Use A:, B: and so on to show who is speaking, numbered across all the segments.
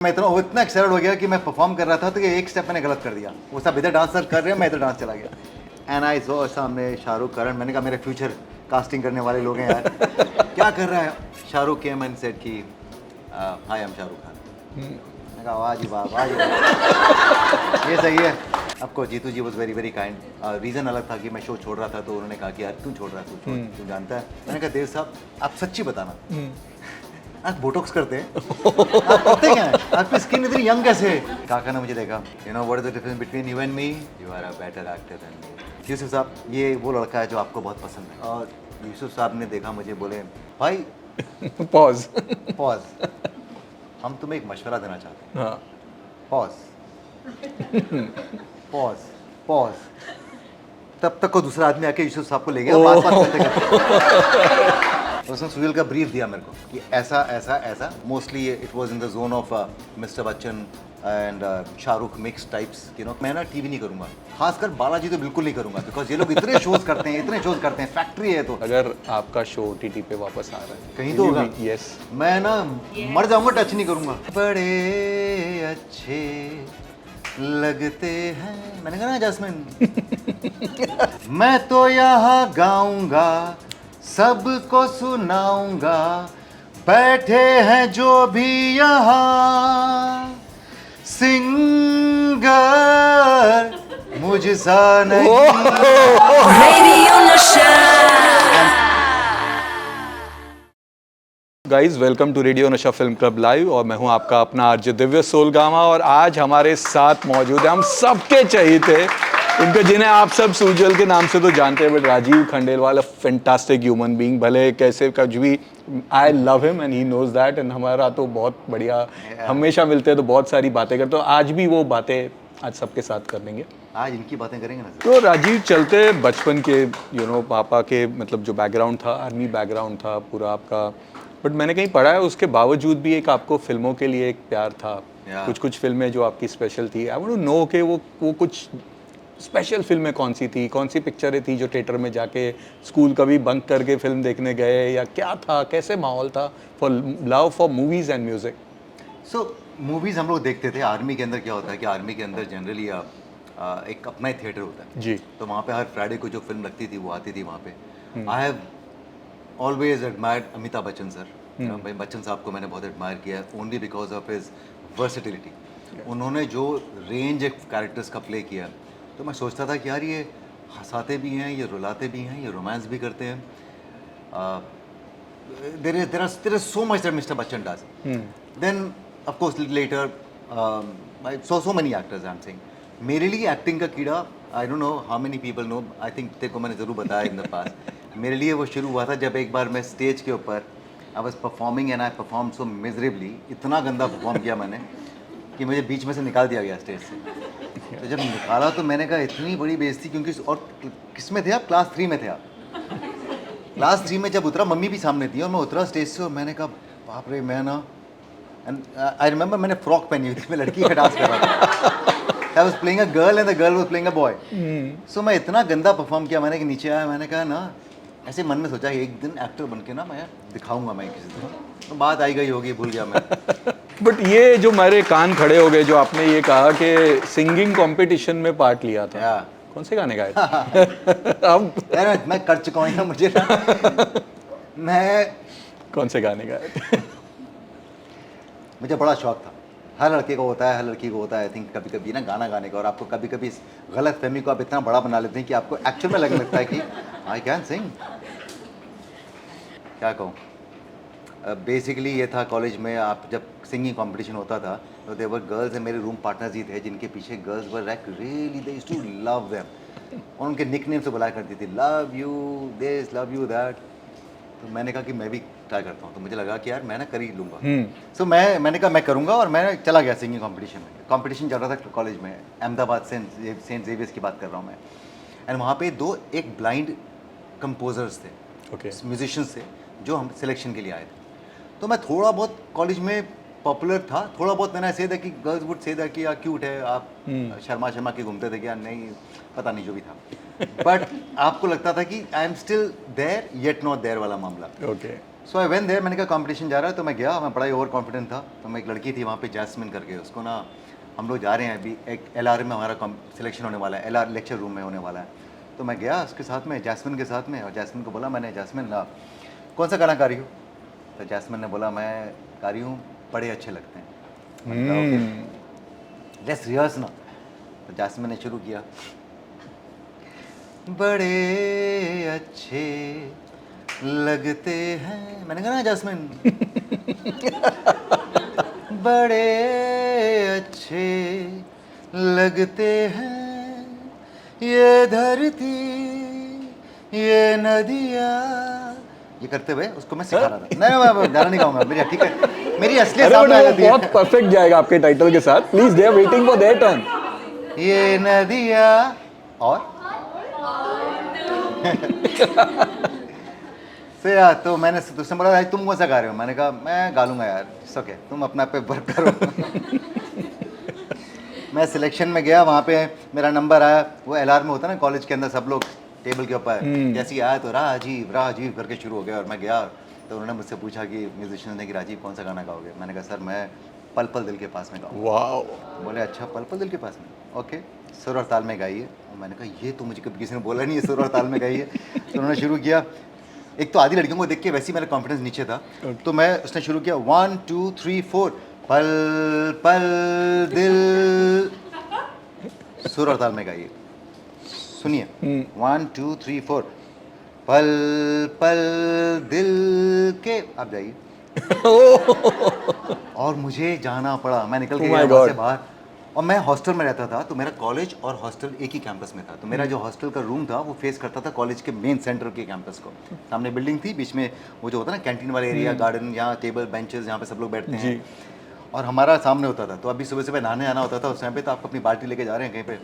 A: मैं इतना एक्साइटेड हो गया कि मैं परफॉर्म कर रहा था तो एक स्टेप मैंने गलत कर दिया। वो सब इधर डांस कर रहे हैं, मैं इधर डांस चला गया। एंड आई सो सामने शाहरुख करण। मैंने कहा मेरे फ्यूचर कास्टिंग करने वाले लोग हैं यार, क्या कर रहा है। शाहरुख केम एंड सेड कि हाय आई एम शाहरुख खान। मैंने कहा वाह जी वाह, वाह जी वाह, ये सही है। आपको Jeetu ji was very very kind. Reason अलग था कि मैं शो छोड़ रहा था, तो उन्होंने कहा कि यार क्यों छोड़ रहा है, तू जानता है। मैंने कहा देव साहब आप सच्ची बताना, आप बोटॉक्स करते हैं, आप करते क्या हैं, आपकी स्किन इतनी यंग कैसे। काका ने मुझे देखा, you know what is the difference between you and me, you are a better actor than me. Yusuf sahab ये वो लड़का है जो आपको बहुत पसंद है। और यूसुफ साहब ने देखा मुझे, बोले भाई
B: पॉज
A: पॉज, हम तुम्हें एक मशवरा देना चाहते हैं।
B: हाँ
A: पॉज पॉज पॉज। तब तक को दूसरा आदमी आके यूसुफ साहब को ले गया, बात करते करते उसने सुहेल का ब्रीफ दिया मेरे को कि ऐसा ऐसा ऐसा। Mostly it was in the zone of mister Bachchan and Shahrukh mix types, you know. मैं ना टीवी नहीं करूंगा, खासकर बालाजी तो बिल्कुल नहीं करूंगा, बिकॉज ये लोग इतने शोज करते हैं, इतने शोज करते हैं, फैक्ट्री है। तो
B: अगर आपका शो OTT पे वापस आ रहा है
A: कहीं तो होगा।
B: यस,
A: मैं ना मर जाऊंगा, टच नहीं करूंगा। बड़े अच्छे लगते हैं, मैंने कहा ना जैस्मिन। मैं तो यहाँ गाऊंगा, सबको सुनाऊंगा, बैठे हैं जो भी यहाँ सिंगर, मुझसा नहीं।
C: Radio Nasha.
B: Guys welcome to radio Nasha film club live. और मैं हूं आपका अपना आरजे दिव्य सोलगामा। और आज हमारे साथ मौजूद है हम सबके चहेते, इनको जिन्हें आप सब सूजल के नाम से तो जानते हैं, but Rajeev Khandelwal, a fantastic human being. भले कैसे कुछ भी, I love him and he knows that. And हमारा तो बहुत बढ़िया, हमेशा मिलते हैं तो बहुत सारी बातें करते हैं। तो आज भी वो बातें आज सबके साथ कर लेंगे।
A: आज इनकी बातें करेंगे ना।
B: तो राजीव, चलते बचपन के पापा के मतलब जो बैकग्राउंड था, आर्मी बैकग्राउंड था पूरा आपका, बट मैंने कहीं पढ़ा है उसके बावजूद भी एक आपको फिल्मों के लिए एक प्यार था। कुछ फिल्में जो आपकी स्पेशल थी। आई वांट टू नो कि वो कुछ स्पेशल फिल्में कौन सी थी, कौन सी पिक्चरें थी जो थिएटर में जाके स्कूल कभी बंक करके फिल्म देखने गए, या क्या था, कैसे माहौल था for love for movies and music.
A: So movies हम लोग देखते थे। आर्मी के अंदर क्या होता है कि आर्मी के अंदर जनरली एक अपना ही थिएटर होता है
B: जी।
A: तो वहाँ पे हर फ्राइडे को जो फिल्म लगती थी वो आती थी वहाँ पे। I have always admired Amitabh Bachchan sir. भाई बच्चन साहब को मैंने बहुत एडमायर किया है, only because of his versatility. उन्होंने जो रेंज एक कैरेक्टर्स का प्ले किया, तो मैं सोचता था कि यार ये हंसाते भी हैं, ये रुलाते भी हैं, ये रोमांस भी करते हैं। there is so much that Mr. Bachchan does. Then of course later I saw so many actors, I'm saying. मेरे लिए एक्टिंग का कीड़ा, आई don't know how many people know, I think तेरे को मैंने ज़रूर बताया इन द पास्ट। मेरे लिए वो शुरू हुआ था जब एक बार मैं स्टेज के ऊपर I was performing and I perform so miserably. इतना गंदा परफॉर्म किया मैंने कि मुझे बीच में से निकाल दिया गया स्टेज से। तो जब निकाला तो मैंने कहा इतनी बड़ी बेइज्जती, क्योंकि और किस में थे आप, क्लास 3 में थे आप। क्लास 3 में जब उतरा, मम्मी भी सामने थी, और मैं उतरा स्टेज से और मैंने कहा बाप रे, मैं ना, एंड आई रिमेंबर मैंने फ्रॉक पहनी हुई थी, मैं लड़की का डांस कर रहा था। I was playing a girl and the girl was playing a boy. So मैं इतना गंदा परफॉर्म किया मैंने कि नीचे आया, मैंने कहा ना, ऐसे मन में सोचा एक दिन एक्टर बन के ना मैं दिखाऊंगा मैं किसी दिन। तो बात आई गई होगी, भूल गया मैं।
B: बट ये जो मेरे कान खड़े हो गए जो आपने ये कहा कि सिंगिंग कंपटीशन में पार्ट लिया था, कौन से गाने गाए थे? अब
A: यार मैं कर चुका हूँ ना, मुझे ना, मैं
B: कौन से गाने गाए थे?
A: मुझे बड़ा शौक था। हर लड़के को होता है, हर लड़की को होता है आई थिंक कभी कभी ना गाना गाने का। और आपको कभी कभी इस गलत फहमी को आप इतना बड़ा बना लेते हैं कि आपको एक्चुअल में लगने लगता है कि आई कैन सिंग। क्या कहूँ, बेसिकली ये था कॉलेज में, आप जब सिंगिंग कंपटीशन होता था तो देयर वर गर्ल्स, एंड मेरे रूम पार्टनर्स ही थे जिनके पीछे girls were like really they used to love them, और उनके निकनेम से बुलाया करती थी, love you this, love you that. तो मैंने कहा कि मैं भी ट्राई करता हूँ, तो मुझे लगा कि यार मैं ना कर ही लूँगा। सो मैंने कहा मैं करूँगा, और मैं चला गया सिंगिंग कंपटीशन में। कंपटीशन चल रहा था कॉलेज में, अहमदाबाद सेंट जेवियर्स की बात कर रहा हूँ मैं। एंड वहाँ पे एक ब्लाइंड कंपोजर्स थे, म्यूजिशियंस थे, जो हम सिलेक्शन के लिए आए थे। तो मैं थोड़ा बहुत कॉलेज में पॉपुलर था, थोड़ा बहुत मैंने ऐसे था कि गर्ल्स वुड से कि यार क्यूट है आप, शर्मा के घूमते थे कि यार नहीं, पता नहीं जो भी था। बट आपको लगता था कि I am still there yet not there वाला मामला।
B: Okay.
A: So I went there, मैंने कहा कंपटीशन जा रहा है, तो मैं गया, मैं बड़ा ही ओवर कॉन्फिडेंट था। तो मैं एक लड़की थी वहाँ पे जैस्मिन करके, उसको ना हम लोग जा रहे हैं अभी एक LR में हमारा सिलेक्शन होने वाला है, LR लेक्चर रूम में होने वाला है। तो मैं गया उसके साथ में, जैस्मिन के साथ में, और जैस्मिन को बोला मैंने, जैस्मिन कौन सा गाना गा रही हो? तो जैस्मिन ने बोला मैं गा रही हूँ बड़े अच्छे लगते हैं। लेट्स रिहर्स ना। तो जैस्मिन ने शुरू किया, बड़े अच्छे लगते हैं, मैंने कहा ना जैस्मिन बड़े अच्छे लगते हैं ये धरती ये नदियाँ, ये करते हुए उसको मैं सिखा रहा था। नहीं मैं गाना नहीं गाऊंगा, मेरी ठीक है, मेरी असलियत सामने आ जाती है।
B: बहुत परफेक्ट जाएगा आपके टाइटल के साथ। Please they are waiting for their turn.
A: ये नदियाँ और फिर यार तो मैंने तुझसे बोला भाई तुम कौन सा गा रहे हो? मैंने कहा मैं गा लूँगा यार, ओके तुम अपना पे वर्क करो। मैं सिलेक्शन में गया, वहाँ पे मेरा नंबर आया, वो LR में होता है ना कॉलेज के अंदर, सब लोग टेबल के ऊपर, जैसे ही आया तो राजीव राजीव करके शुरू हो गया। और मैं गया तो उन्होंने मुझसे पूछा कि म्यूजिशियन ने कि राजीव कौन सा गाना गाओगे? मैंने कहा सर मैं पल पल दिल के पास में गाऊंगा।
B: वाओ।
A: बोले अच्छा पल पल दिल के पास में, ओके सुर और ताल में गाइए। मैंने कहा ये तो मुझे कभी किसी ने बोला नहीं है सुर और ताल में गाइए। तो उन्होंने शुरू किया, एक तो आधी लड़कियों को देख के वैसे ही मेरा कॉन्फिडेंस नीचे था, तो मैं उसने शुरू किया 1 2 3 4 पल पल दिल, सुर और ताल में गाइए। सुनिए 1 2 3 4 पल पल दिल के, आप जाइए। और मुझे जाना पड़ा, मैं निकल के गया वहाँ से बाहर। और मैं हॉस्टल में रहता था, तो मेरा कॉलेज और हॉस्टल एक ही कैंपस में था। तो मेरा जो हॉस्टल का रूम था वो फेस करता था कॉलेज के मेन सेंटर के कैंपस को। सामने बिल्डिंग थी, बीच में वो जो होता है ना कैंटीन वाला एरिया, गार्डन, यहाँ टेबल बेंचेस जहाँ पे सब लोग बैठते हैं, और हमारा सामने होता था। तो अभी सुबह सुबह नहाने आना होता था उस टाइम पे, तो आप अपनी बाल्टी लेके जा रहे हैं कहीं पे,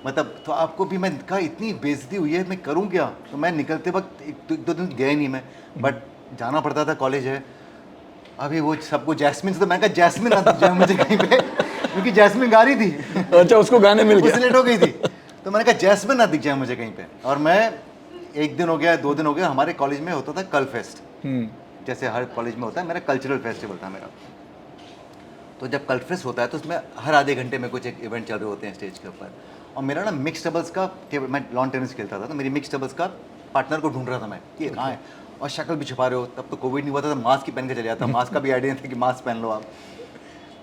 A: मतलब तो आपको भी, मैं कहा इतनी बेइज्जती हुई है, मैं करूँ क्या? तो मैं निकलते वक्त एक दो दिन गया ही नहीं मैं, बट जाना पड़ता था, कॉलेज है। अभी वो सबको जैस्मिन से, तो मैंने कहा जैस्मिन ना दिख जाए मुझे कहीं पे, क्योंकि जैस्मिन गा रही थी।
B: अच्छा उसको गाने मिल गया,
A: लेट हो गई थी। तो मैंने कहा जैस्मिन ना दिख जाए मुझे कहीं पे। और मैं एक दिन हो गया, 2 दिन हो गया, हमारे कॉलेज में होता था कल फेस्ट, जैसे हर कॉलेज में होता है, मेरा कल्चरल फेस्टिवल था मेरा। तो जब कल फेस्ट होता है तो उसमें हर आधे घंटे में कुछ एक इवेंट चल रहे होते हैं स्टेज के ऊपर। और मेरा ना मिक्स डबल्स का, मैं लॉन टेनिस खेलता था, तो मेरी मिक्स डबल्स का पार्टनर को ढूंढ रहा था मैं कि ये कहाँ है, और शक्ल भी छुपा रहे हो। तब तो कोविड नहीं हुआ था, तो मास्क ही पहन के चले जाता, मास्क का भी आइडिया नहीं था कि मास्क पहन लो आप।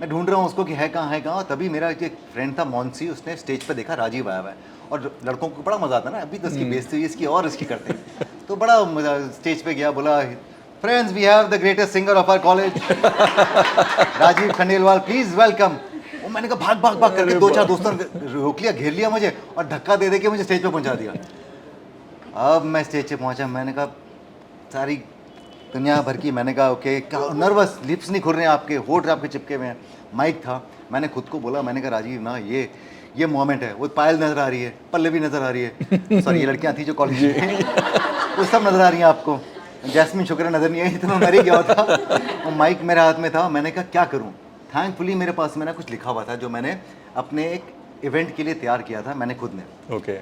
A: मैं ढूंढ रहा हूँ उसको कि है कहाँ। और तभी मेरा एक फ्रेंड था मोन्सी, उसने स्टेज पर देखा राजीव आया हुआ है, और लड़कों को बड़ा मजा आता है ना, अभी तो इसकी बेइज्जती हुई इसकी और इसकी करते हैं। तो बड़ा मजा, स्टेज पे गया, बोला friends we have the greatest singer of our college Rajeev Khandelwal, please welcome. वो मैंने कहा भाग भाग भाग करके 2-4 दोस्तों ने रोक लिया, घेर लिया मुझे, और धक्का दे दे के मुझे स्टेज पे पहुंचा दिया। अब मैं स्टेज पे पहुंचा, मैंने कहा सारी दुनिया भर की, मैंने कहा ओके, क्या नर्वस, लिप्स नहीं खुल रहे हैं आपके, होठ आपके चिपके हुए हैं, माइक था। मैंने खुद को बोला, मैंने कहा राजीव ना ये मोमेंट है। वो पायल नजर आ रही है, पल्लवी नजर आ रही है, सॉरी ये लड़कियां थी जो कॉलेज में, वो सब नजर आ रही हैं आपको, जैस्मिन शुक्र नजर नहीं आई, तो मैं मर ही गया था। वो माइक मेरे हाथ में था, मैंने कहा क्या करूं। थैंकफुली मेरे पास में ना कुछ लिखा हुआ था जो मैंने अपने एक इवेंट के लिए तैयार किया था, मैंने खुद ने।
B: ओके।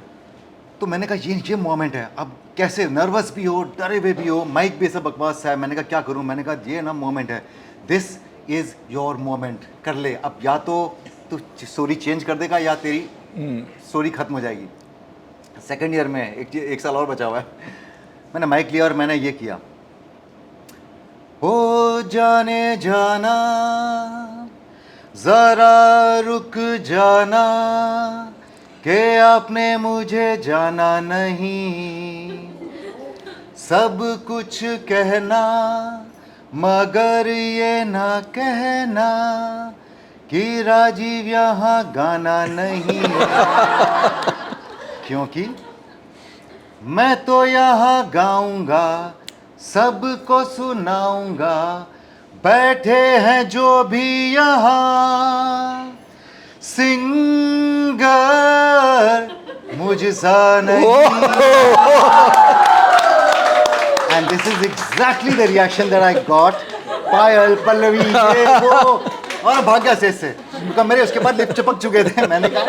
A: तो मैंने कहा ये मोमेंट है, अब कैसे, नर्वस भी हो, डरे हुए भी हो, माइक भी सब बकवास है। मैंने कहा क्या करूं, मैंने कहा ये ना मोमेंट है, दिस इज योर मोमेंट, कर ले। अब या तो तू स्टोरी चेंज कर देगा या तेरी स्टोरी खत्म हो जाएगी। सेकंड ईयर में एक साल और बचा हुआ है। मैंने माइक लिया और मैंने ये किया, ओ जाने जाना जरा रुक जाना, कि आपने मुझे जाना नहीं, सब कुछ कहना मगर ये ना कहना कि राजीव यहाँ गाना नहीं। क्योंकि मैं तो यहाँ गाऊंगा, सबको सुनाऊंगा, बैठे हैं जो भी यहाँ सिंगर, मुझसा नहीं। And this is exactly the reaction that I got. पायल, पल्लवी, ये वो, और भाग गया स्टेज से, क्योंकि मेरे उसके बाद लिप चिपक चुके थे। मैंने कहा,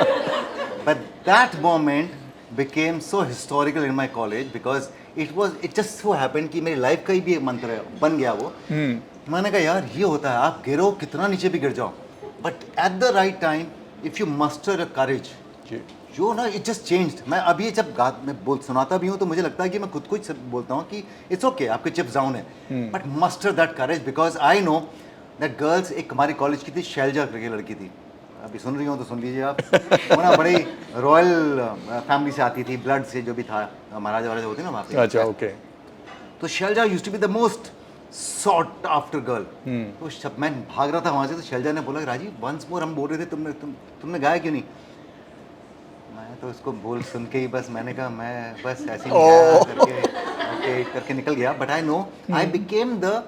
A: but that moment became so historical in my college because it just so happened कि मेरी लाइफ का ही भी एक मंत्र है, बन गया वो। मैंने कहा यार ये होता है, आप गिरो कितना नीचे भी गिर जाओ, but at the right time if you muster a courage, जो ना इट जस्ट चेंज्ड। मैं अभी जब मैं सुनाता भी हूँ तो मुझे लगता है कि मैं खुद को ही बोलता हूँ कि इट्स ओके, आपके चिप्स डाउन है, but muster that courage, because I know that girls. एक हमारी कॉलेज की थी शैलजा करके लड़की थी, अभी सुन रही हो तो सुन लीजिए आप। वो ना बड़ी रॉयल फैमिली से आती थी, ब्लड से जो भी था, महाराजा वाले होते ना वहाँ पे।
B: अच्छा, ओके।
A: तो Shailaja used to be the most sought after girl. तो जब मैं भाग रहा था वहाँ से तो शैलजा ने बोला राजीव वंस मोर, हम बोल रहे थे तुमने गाया क्यों नहीं। मैं तो उसको बोल सुन के ही बस मैंने कहा मैं बस ऐसे ही गाया करके निकल गया। But I know I became the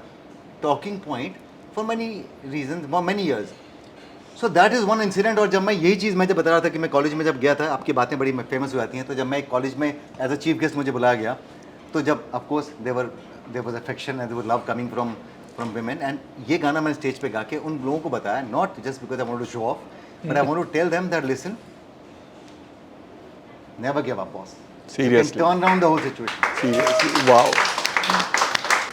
A: talking point for many reason for many years. So that is one incident. और जब मैं यही चीज़ मैं जब बता रहा था कि मैं कॉलेज में जब गया था, आपकी बातें बड़ी फेमस हो जाती हैं, तो जब मैं एक कॉलेज में एज अ चीफ गेस्ट मुझे बुलाया गया, तो जब of course there was affection and there was love coming from women, and ये गाना मैंने स्टेज पे गा के उन लोगों को बताया, not just because I want to show off, but I want to tell them that listen, never give up boss,
B: Seriously.
A: Turn around the whole situation.
B: Wow.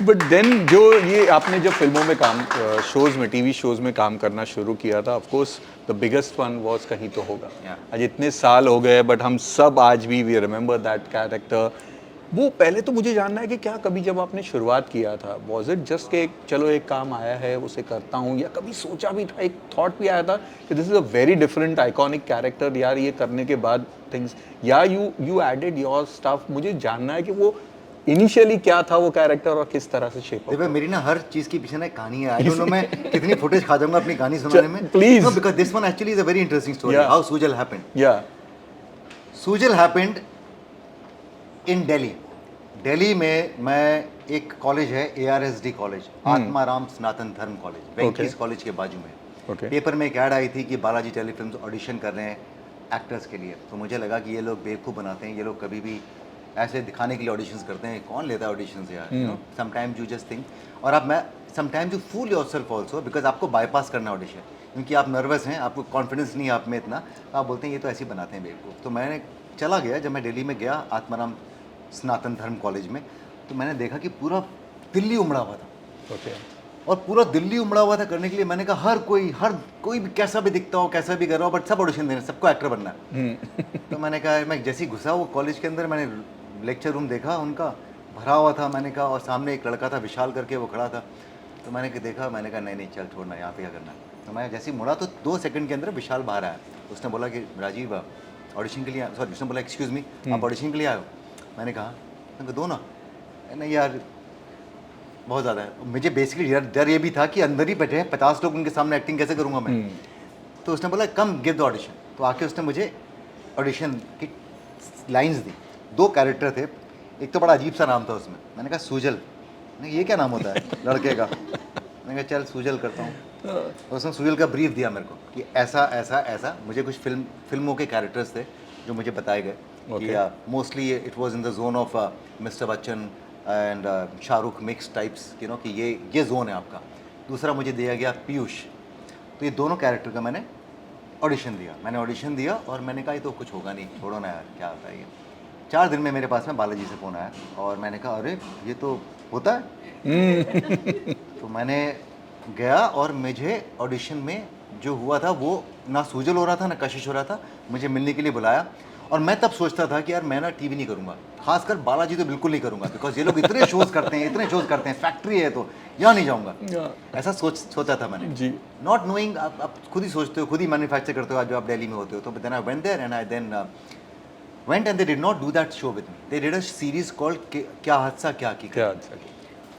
B: But then जो ये आपने जब फिल्मों में काम, शोज में, टीवी शोज में काम करना शुरू किया था, of course the biggest one was कहीं तो होगा। आज इतने साल हो गए बट हम सब आज भी वी रिमेंबर दैट कैरेक्टर। वो पहले तो मुझे जानना है कि क्या कभी जब आपने शुरुआत किया था, वाज इट जस्ट कि चलो एक काम आया है उसे करता हूँ, या कभी सोचा भी था, एक थॉट भी आया था कि this is a very different iconic character यार, ये करने के बाद थिंग्स, या यू एडेड योर स्टफ। मुझे जानना है कि वो इनिशियली क्या था वो कैरेक्टर और किस तरह से शेप
A: देखो मेरी ना हर चीज के पीछे ना एक कहानी है। आई डोंट नो मैं कितनी फुटेज खा जाऊंगा अपनी कहानी सुनाने में।
B: Please.
A: No, because this one actually is a very interesting story.
B: Yeah.
A: How Sujal happened.
B: या
A: Sujal happened in Delhi. Delhi में मैं एक कॉलेज है ARSD कॉलेज, आत्माराम सनातन धर्म कॉलेज, वेंकीज कॉलेज के बाजू में।
B: Okay.
A: पेपर में एक ऐड आई थी कि बालाजी टेलीफिल्म्स ऑडिशन कर रहे हैं एक्टर्स के लिए। तो मुझे लगा कि ये लोग बेवकूफ़ बनाते हैं, ये लोग कभी भी ऐसे दिखाने के लिए ऑडिशंस करते हैं, कौन लेता है ऑडिशंस यार, you know. Sometimes you just think, और आप मैं sometimes you fool yourself also, because आपको बाईपास करना ऑडिशन, क्योंकि आप नर्वस हैं, आपको कॉन्फिडेंस नहीं है आप में इतना, तो आप बोलते हैं ये तो ऐसे ही बनाते हैं बेवकूफ़। तो मैंने चला गया, जब मैं दिल्ली में गया आत्माराम सनातन धर्म कॉलेज में, तो मैंने देखा कि पूरा दिल्ली उमड़ा हुआ था।
B: ओके।
A: और पूरा दिल्ली उमड़ा हुआ था करने के लिए। मैंने कहा हर कोई भी कैसा भी दिखता हो, कैसा भी कर रहा हो, बट सब ऑडिशन देने, सबको एक्टर बनना है। तो मैंने कहा, मैं जैसे ही घुसा वो कॉलेज के अंदर, मैंने लेक्चर रूम देखा उनका भरा हुआ था। मैंने कहा, और सामने एक लड़का था विशाल करके, वो खड़ा था। तो मैंने देखा, मैंने कहा नहीं चल छोड़ना, यहाँ पे क्या करना। तो मैं जैसे ही मुड़ा तो 2 सेकंड के अंदर विशाल बाहर आया। उसने बोला कि राजीव ऑडिशन के लिए, सॉरी उसने बोला एक्सक्यूज़ मी, आप ऑडिशन के लिए आए हो। मैंने कहा दो ना। नहीं यार बहुत ज़्यादा है। मुझे बेसिकली डर ये भी था कि अंदर ही बैठे हैं 50 लोग, उनके सामने एक्टिंग कैसे करूँगा मैं। तो उसने बोला कम गिव द ऑडिशन। तो आके उसने मुझे ऑडिशन की लाइंस दी। 2 कैरेक्टर थे, एक तो बड़ा अजीब सा नाम था उसमें। मैंने कहा सूजल, ये क्या नाम होता है लड़के का। मैंने कहा चल सूजल करता हूँ। तो उसने सूजल का ब्रीफ दिया मेरे को कि ऐसा ऐसा ऐसा। मुझे कुछ फिल्मों के कैरेक्टर्स थे जो मुझे बताए गए कि mostly it was in the zone of mister Bachchan and Shahrukh mix types, you know, कि ये जोन है आपका। दूसरा मुझे दिया गया पीयूष। तो ये दोनों कैरेक्टर का मैंने ऑडिशन दिया और मैंने कहा ये तो कुछ होगा नहीं, छोड़ो ना यार, क्या होता है ये। 4 दिन में मेरे पास में बालाजी से फ़ोन आया और मैंने कहा अरे ये तो होता है। तो मैंने गया और मुझे ऑडिशन में जो हुआ था वो ना सूजल हो रहा था ना कशिश हो रहा था। मुझे मिलने के लिए बुलाया और मैं तब सोचता था कि यार मैं ना टीवी नहीं करूँगा, खासकर बालाजी तो बिल्कुल नहीं करूँगा, बिकॉज ये लोग इतने शोज़ करते हैं, फैक्ट्री है तो यहाँ नहीं जाऊँगा। ऐसा सोचा था मैंने जी, नॉट नोइंग। आप खुद ही सोचते हो, खुद ही मैन्युफैक्चर करते हो आज जो आप दिल्ली में होते हो। तो then I went there and I then went and they did not do that show with me. They did a series called क्या हादसा क्या की।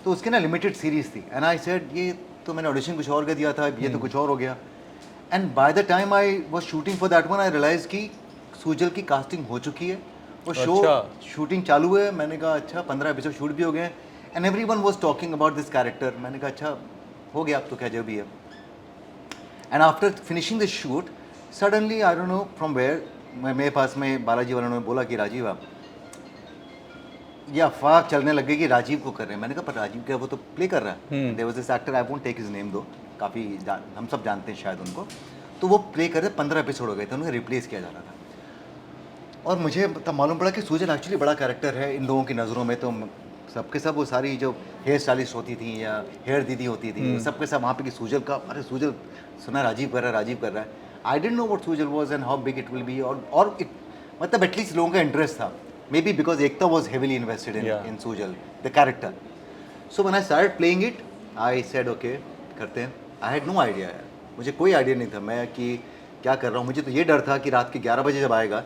A: तो उसके ना लिमिटेड सीरीज थी एंड आई सेड ये तो मैंने ऑडिशन कुछ और का दिया था, ये तो कुछ और हो गया। And by the time I was shooting for that one I realise कि सूजल की कास्टिंग हो चुकी है, वो शो शूटिंग चालू है। मैंने कहा अच्छा 15 एपिसोड शूट भी हो गए and everyone was talking about this character. मैंने कहा अच्छा हो गया अब तो क्या जो भी है। And after finishing the shoot suddenly I don't know from where मेरे पास में बालाजी वालों ने बोला कि राजीव आप ये अफवाह चलने लग गई कि राजीव को कर रहे हैं। मैंने कहा पर राजीव क्या, वो तो प्ले कर रहा है। There was this actor, I won't take his name though, काफ़ी हम सब जानते हैं शायद उनको। तो वो प्ले कर रहे, 15 एपिसोड हो गए थे, उन्हें रिप्लेस किया जा रहा था। और मुझे तब मालूम पड़ा कि सुजल एक्चुअली बड़ा कैरेक्टर है इन लोगों की नज़रों में। तो सबके सब वो सारी जो हेयर स्टाइलिस्ट होती थी या हेयर दीदी होती थी, सबके सब वहाँ पे कि सुजल का, अरे सुजल सुना राजीव कर रहा है, राजीव कर रहा है। I don't know what Sujal was and how big it will be, और it, मतलब एटलीस्ट लोगों का इंटरेस्ट था, maybe because Ekta was heavily invested in Sujal the character. So when I started playing it I said okay करते हैं। I had no idea यार, मुझे कोई आइडिया नहीं था मैं कि क्या कर रहा हूँ। मुझे तो ये डर था कि रात के 11 बजे जब आएगा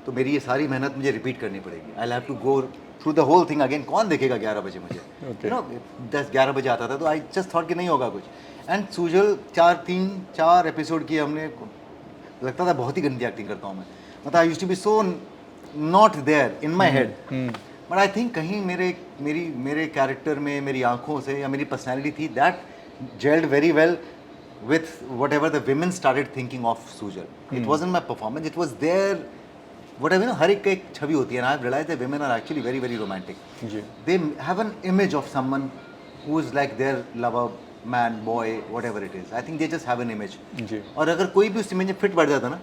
A: तो मेरी ये सारी मेहनत मुझे रिपीट करनी पड़ेगी। I have to go through the whole thing again. कौन देखेगा 11 बजे मुझे, यू नो 10-11 बजे आता था, तो आई जस्ट थॉट कि नहीं होगा कुछ। एंड सुजल 4 एपिसोड किए हमने, लगता था बहुत ही गंदी एक्टिंग करता हूँ मैं, मतलब I used to be so not there in my head. But I think कहीं मेरे कैरेक्टर में, मेरी आंखों से या मेरी पर्सनैलिटी थी that gelled very well with whatever the women started thinking of Sujal. It wasn't my performance, it was their whatever, you know, हर एक का एक छवि होती है, and I've realized that women are actually very very romantic. Ji. They have an image of someone who is like their lover, man, boy, whatever it is. I think they just have an image. जी. और अगर कोई भी उस image में fit बैठ जाता ना,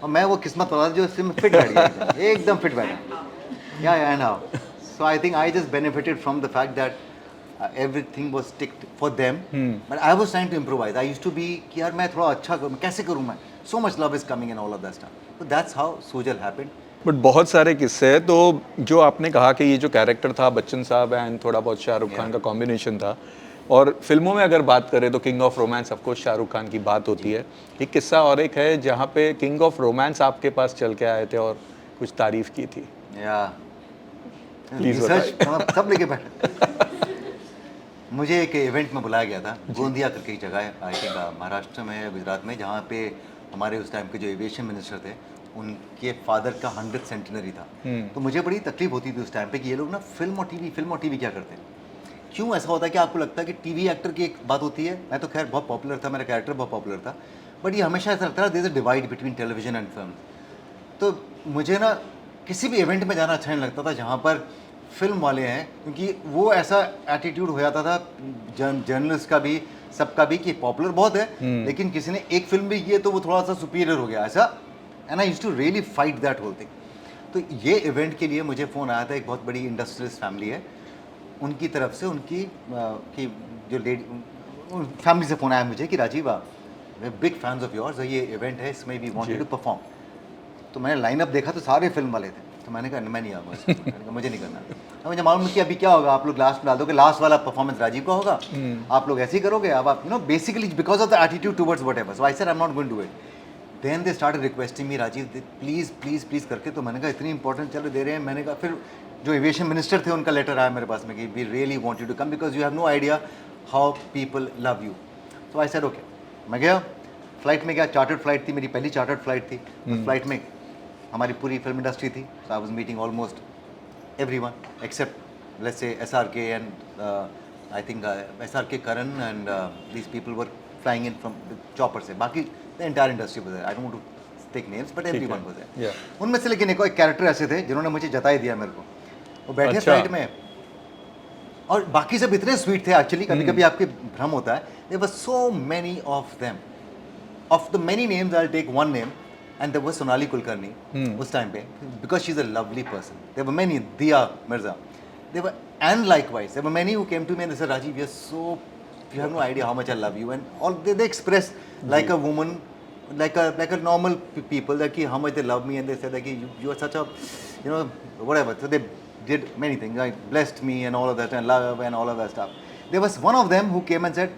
A: और मैं वो किस्मत वाला जो उसमें फिट बैठ गया, एकदम फिट बैठा. Yeah, and how? So I think I just benefited from the fact that everything was ticked for them, but I was trying to improvise. I used to be कि यार मैं थोड़ा अच्छा करूँ, कैसे करूँ मैं? So much love is coming and all of that stuff. So that's how Sujal happened.
B: But बहुत सारे किस्से हैं। तो जो आपने कहा कि ये जो कैरेक्टर था बच्चन साहब एंड थोड़ा बहुत शाहरुख खान का कॉम्बिनेशन था, और फिल्मों में अगर बात करें तो king of romance of course Shahrukh Khan की बात होती है। एक किस्सा और एक है जहाँ पे किंग ऑफ रोमांस आपके पास चल के आए थे और कुछ तारीफ की थी।
A: प्लीज सब लेके बैठे। मुझे एक इवेंट में बुलाया गया था, गोंदिया करके एक जगह है, आई थिंक महाराष्ट्र में है, गुजरात में, जहाँ पे हमारे उस टाइम के जो एविएशन मिनिस्टर थे उनके फादर का 100th सेंटिनरी था। तो मुझे बड़ी तकलीफ होती थी उस टाइम पे कि ये लोग ना फिल्म और टीवी क्या करते हैं। क्यों ऐसा होता है कि आपको लगता है कि टीवी एक्टर की एक बात होती है, मैं तो खैर बहुत पॉपुलर था, मेरा कैरेक्टर बहुत पॉपुलर था, बट ये हमेशा ऐसा लगता है there is a divide between television and film. तो मुझे ना किसी भी इवेंट में जाना अच्छा नहीं लगता था जहाँ पर फिल्म वाले हैं, क्योंकि वो ऐसा एटीट्यूड हो जाता था जर्नलिस्ट का भी, सबका भी, कि पॉपुलर बहुत है लेकिन किसी ने एक फिल्म भी की है तो वो थोड़ा सा सुपीरियर हो गया ऐसा। And I used to really fight that whole thing. तो ये इवेंट के लिए मुझे फ़ोन आया था, एक बहुत बड़ी इंडस्ट्रियलिस्ट फैमिली है, उनकी तरफ से, उनकी की जो लेडी फैमिली से फ़ोन आया मुझे कि Rajeev big fans of yours, ये इवेंट है, इसमें we want you to perform. तो मैंने लाइनअप देखा तो सारे फिल्म वाले थे, तो मैंने कहा मैं नहीं आऊँगा, मुझे नहीं करना। तो मुझे मालूम कि अभी क्या होगा, आप लोग लास्ट में डाल दोगे, लास्ट वाला परफॉर्मेंस राजीव का होगा, आप लोग ऐसे ही करोगे, अब आप you know basically because of the attitude towards whatever, so I said I am not going to do it. Then they started requesting me, Rajeev please please please करके। तो मैंने कहा इतनी इंपॉर्टेंट चलो दे रहे हैं, मैंने कहा, फिर जो एविएशन मिनिस्टर थे उनका लेटर आया मेरे पास में कि we really want you to come because you have no idea how people love you. तो आई सेड ओके। मैं गया, फ्लाइट में गया, चार्टर्ड फ्लाइट थी, मेरी पहली चार्टर्ड फ्लाइट थी। उस फ्लाइट में हमारी पूरी फिल्म इंडस्ट्री थी, so I was meeting almost everyone except let's say SRK and I think SRK Karan and these people were flying in from chopper से, बाकी the entire industry was there. I don't want to take names but everyone was there. उनमें से लेकिन एक character ऐसे थे जिन्होंने मुझे जता ही दिया मेरे को। वो बैठे फ्लाइट में और बाकी सब इतने स्वीट थे एक्चुअली, कभी कभी आपके भ्रम होता है। There were so many of them, of the many names I will take one name, and there was Sonali Kulkarni उस time पे, because she's a lovely person. There were many, Diya Mirza. There were, and likewise, there were many who came to me and they said, Rajiv, you're so, you have no idea how much I love you. And all they express like a woman, like a normal people, that how much they love me, and they said that you are such a, you know, whatever. So they did many things, like blessed me and all of that, and love and all of that stuff. There was one of them who came and said,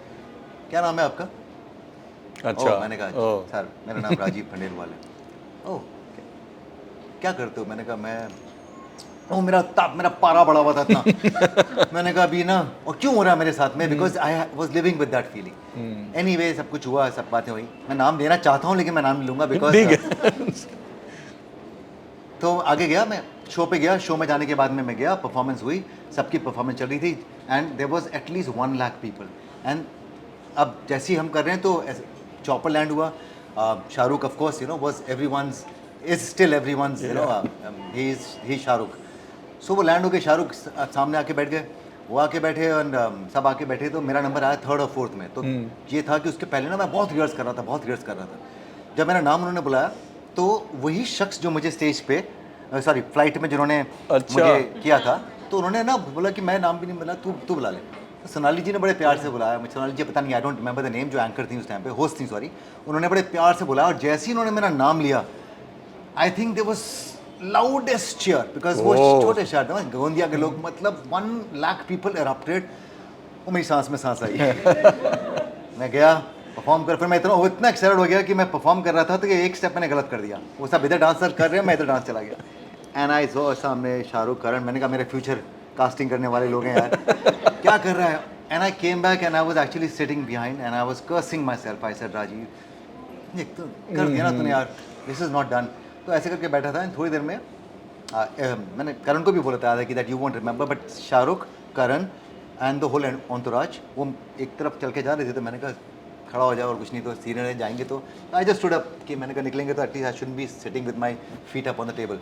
A: क्या नाम है आपका?
B: अच्छा।
A: मैंने कहा sir मेरा नाम राजीव खंडेलवाल है। ओह क्या करते हो? मैंने कहा मैं मेरा पारा बड़ा हुआ था इतना। मैंने कहा अभी ना, और क्यों हो रहा है मेरे साथ में, because I was living with that feeling. Anyway सब कुछ हुआ, सब बातें हुई। मैं नाम देना चाहता हूँ लेकिन मैं नाम नहीं लूँगा बिकॉज तो आगे गया, मैं शो पे गया। शो में जाने के बाद में मैं गया, परफॉर्मेंस हुई, सबकी परफॉर्मेंस चल रही थी and there was at least 1 lakh people. And अब जैसे ही हम कर रहे हैं तो चॉपर लैंड हुआ। Shahrukh of course you know was everyone's, is still everyone's, you know he is Shahrukh. So वो लैंड हो गए, शाहरुख सामने आके बैठ गए, वो आके बैठे और सब आके बैठे। तो मेरा नंबर आया 3rd और 4th में। तो ये था कि उसके पहले ना मैं बहुत रिहर्स कर रहा था। जब मेरा नाम उन्होंने बुलाया तो वही शख्स जो मुझे स्टेज पे सॉरी फ्लाइट में जिन्होंने
B: अच्छा।
A: मुझे किया था, तो उन्होंने ना बोला कि मैं नाम भी नहीं बोला, तू बुला ले। तो सोनाली जी ने बड़े प्यार से बुलाया, मुझे सोनाली जी पता नहीं, I don't remember the name, जो एंकर थी उस टाइम पे, होस्ट थी सॉरी, उन्होंने बड़े प्यार से बुलाया और जैसे ही उन्होंने मेरा नाम लिया, I think there was loudest cheer, because वो
B: Oh.
A: छोटे शहर थे ना गोंदिया के लोग, मतलब 1 लाख पीपल एरप्टेड। वो मेरी सांस में सांस आई। मैं गया परफॉर्म कर, फिर मैं इतना एक्साइटेड हो गया कि मैं परफॉर्म कर रहा था तो कि एक स्टेप मैंने गलत कर दिया, वो सब इधर डांसर कर रहे हैं, मैं इधर डांस चला गया। एंड आई सॉ सामने शाहरुख, करण, मैंने कहा मेरे फ्यूचर कास्टिंग करने वाले लोग हैं यार, क्या कर रहा है। And I came back and I was actually sitting behind and I was cursing myself. I said Rajeev ये तो कर दिया ना तूने यार, दिस इज नॉट डन। तो ऐसे करके बैठा था, थोड़ी देर में मैंने करण को भी बोला था कि that you won't remember, but Shahrukh, Karan and the whole entourage वो एक तरफ चल के जा रहे थे, तो मैंने कहा खड़ा हो जाओ और कुछ नहीं तो सीनियर जाएंगे, तो आई जस्ट स्टूड अप कि मैंने कहा निकलेंगे तो at least I should be sitting with my feet up on the table.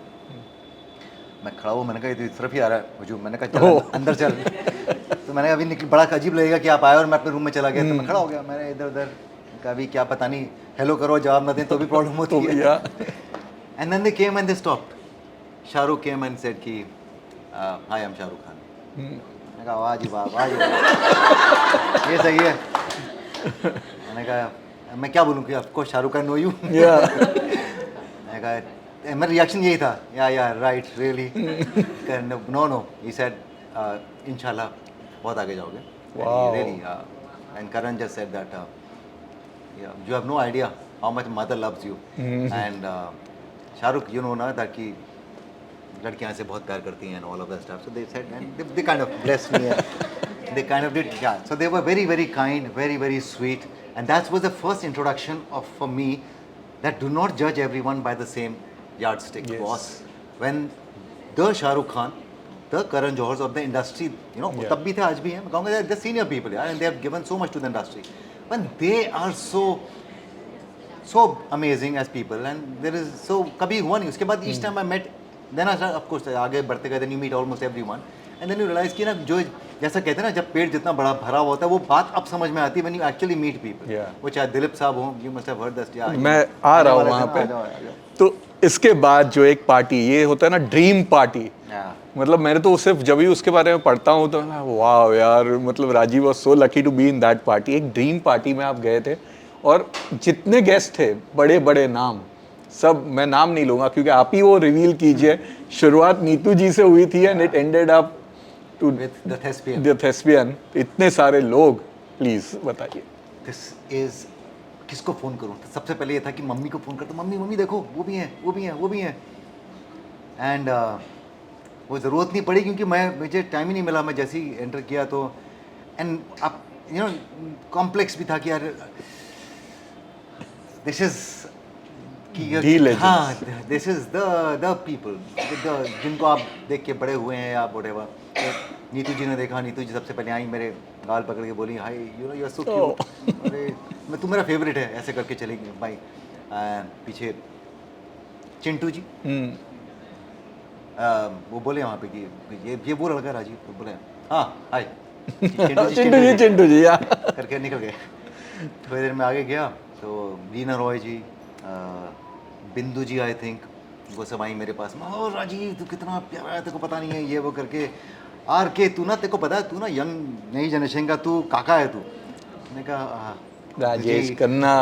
A: मैं खड़ा हुआ, मैंने कहा ये तरफ ही आ रहा है हजूम, मैंने कहा चल अंदर चल। तो मैंने कहा अभी निकल, बड़ा अजीब लगेगा कि आप आए और मैं अपने रूम में चला गया, तो मैं खड़ा हो गया, मैंने इधर उधर कभी क्या पता नहीं, हेलो करो जवाब ना दें तो भी प्रॉब्लम होती है। And then they came and they stopped. Shahrukh came and said कि आई एम शाहरुख खान। मैंने कहा वाह जी वाह, वाह जी वाह, ये सही है। मैंने कहा मैं क्या बोलूँ कि of course Shahrukh Khan know you. मैंने कहा मेरा रिएक्शन यही था, yeah right really, no no, he said इंशाल्लाह बहुत आगे जाओगे। Really and Karan just said that you have no idea how much mother loves you and Shahrukh you know ना that कि लड़कियां ऐसे बहुत प्यार करती हैं and all of that stuff, so they said and they kind of blessed me and they kind of did, yeah, so they were very very kind, very very sweet, and that was the first introduction of for me that do not judge everyone by the same yardstick.
B: Yes.
A: Boss, when the Shahrukh Khan, the Karan Johars of the industry, you know,
B: Yeah.
A: तब भी थे आज भी हैं, मैं कहूँगा they're senior people यार, and they have given so much to the industry. When they are so amazing as people and there is so कभी हुआ नहीं। उसके बाद each time I met, then I of course आगे बढ़ते गए, then you meet almost everyone and then you realize कि ना जो जैसा कहते हैं ना जब पेट जितना बड़ा भरा हुआ होता है वो बात अब समझ में आती है when you actually meet people.
B: Yeah.
A: वो चाहे दिलीप साहब हो, you must have heard this, yeah,
B: मैं आ रहा हूँ वहाँ पे, तो इसके बाद जो एक पार्टी ये होता है ना ड्रीम पार्टी, मतलब मैंने तो सिर्फ जब भी उसके बारे में पढ़ता हूँ तो वाह यार, मतलब Rajeev was so lucky to be in that party. एक ड्रीम पार्टी में आप गए थे और जितने गेस्ट थे बड़े बड़े नाम, सब मैं नाम नहीं लूँगा क्योंकि आप ही वो रिवील कीजिए। शुरुआत नीतू जी से हुई थी and it ended up to
A: the
B: thespian. इतने सारे लोग, प्लीज बताइए।
A: दिस इज किसको फ़ोन करूँ? तो सबसे पहले ये था कि मम्मी को फ़ोन करता, मम्मी देखो वो भी हैं एंड वो ज़रूरत नहीं पड़ी क्योंकि मुझे टाइम ही नहीं मिला। मैं जैसे ही एंटर किया तो एंड अब यू नो कॉम्प्लेक्स भी था कि यार दिस इज हाँ दिस इज द पीपल जिनको आप देख के बड़े हुए हैं या व्हाटएवर। नीतू जी ने देखा, नीतू जी सबसे पहले आई, मेरे गाल पकड़ के बोली hi you know you are so cute, अरे मैं तू मेरा फेवरेट है, ऐसे करके चली गई भाई। पीछे चिंटू जी वो बोले वहाँ पे कि ये वो लड़का राजीव, तो बोले हाँ हाय
B: चिंटू जी या
A: करके निकल गए। थोड़ी देर में आगे गया तो रीना रॉय जी, बिंदु जी आई थिंक, वो सब आई मेरे पास। ओ राजीव तू कितना प्यारा है, तेरे को पता नहीं है ये वो करके। आर के तू ना, तेरे को पता है तू ना यंग नई जनरेशन का तू काका है तू। मैंने कहा
B: राजेश खन्ना